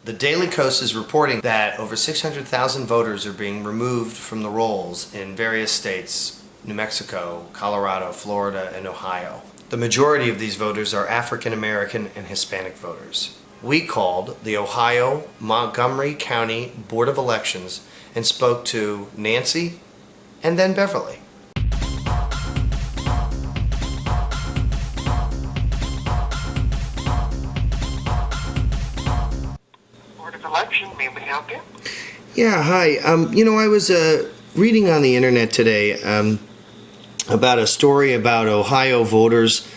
The Daily Coast is reporting that over 600,000 voters are being removed from the rolls in various states, New Mexico, Colorado, Florida, and Ohio. The majority of these voters are African American and Hispanic voters. We called the Ohio Montgomery County Board of Elections and spoke to Nancy and then Beverly. Election, may we help you? Yeah, hi. I was reading on the internet today about a story about Ohio voters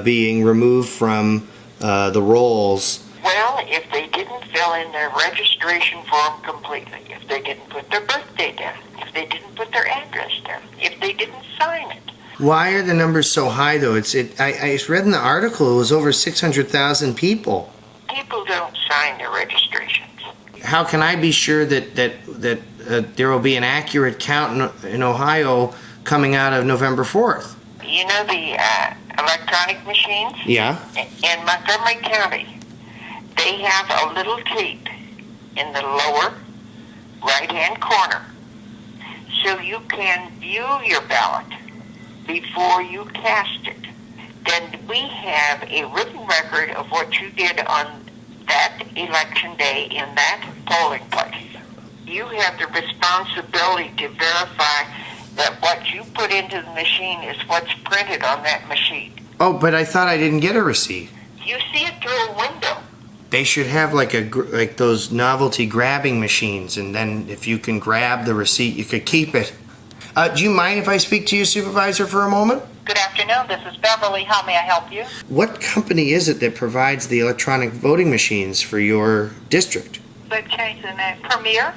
being removed from the rolls. Well, if they didn't fill in their registration form completely, if they didn't put their birthday down, if they didn't put their address down, if they didn't sign it. Why are the numbers so high, though? I read in the article it was over 600,000 people. People don't sign their registrations. How can I be sure that there will be an accurate count in Ohio coming out of November 4th? You know the electronic machines? Yeah. In Montgomery County, they have a little tape in the lower right-hand corner, so you can view your ballot before you cast it. Then we have a written record of what you did on that election day in that polling place. You have the responsibility to verify that what you put into the machine is what's printed on that machine. Oh, but I thought I didn't get a receipt. You see it through a window. They should have like those novelty grabbing machines, and then if you can grab the receipt, you could keep it. Do you mind if I speak to your supervisor for a moment? Good afternoon, this is Beverly. How may I help you? What company is it that provides the electronic voting machines for your district? They've changed the name. Premier?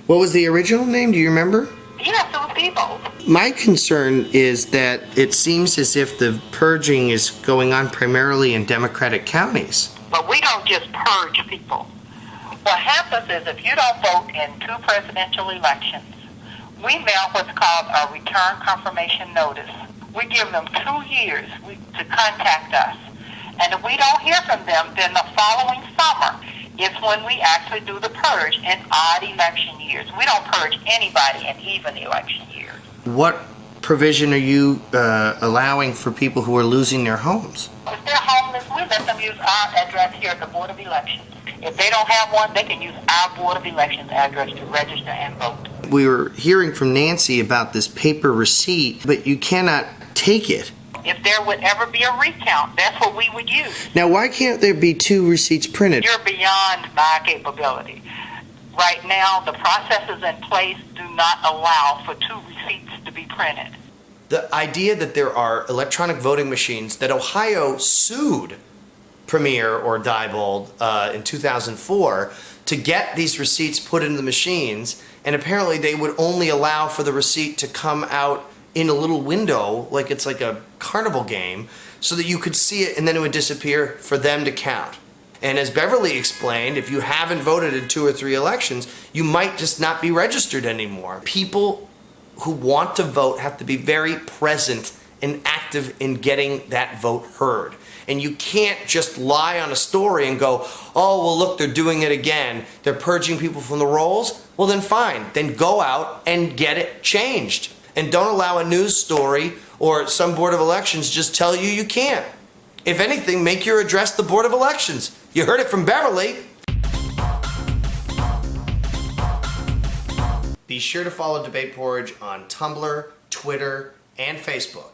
What was the original name? Do you remember? Yes, it was people. My concern is that it seems as if the purging is going on primarily in Democratic counties. But we don't just purge people. What happens is if you don't vote in 2 presidential elections, we mail what's called a return confirmation notice. We give them 2 years to contact us. And if we don't hear from them, then the following summer is when we actually do the purge in odd election years. We don't purge anybody in even election years. What provision are you allowing for people who are losing their homes? If they're homeless, we let them use our address here at the Board of Elections. If they don't have one, they can use our Board of Elections address to register and vote. We were hearing from Nancy about this paper receipt, but you cannot take it. If there would ever be a recount, that's what we would use. Now, why can't there be 2 receipts printed? You're beyond my capability. Right now, the processes in place do not allow for 2 receipts to be printed. The idea that there are electronic voting machines that Ohio sued Premier or Diebold in 2004 to get these receipts put in the machines, and apparently they would only allow for the receipt to come out in a little window, like it's like a carnival game, so that you could see it and then it would disappear for them to count. And as Beverly explained, if you haven't voted in 2 or 3 elections, you might just not be registered anymore. People who want to vote have to be very present and active in getting that vote heard. And you can't just lie on a story and go, oh, well, look, they're doing it again. They're purging people from the rolls. Well, then fine. Then go out and get it changed. And don't allow a news story or some Board of Elections just tell you you can't. If anything, make your address the Board of Elections. You heard it from Beverly. Be sure to follow Debate Porridge on Tumblr, Twitter, and Facebook.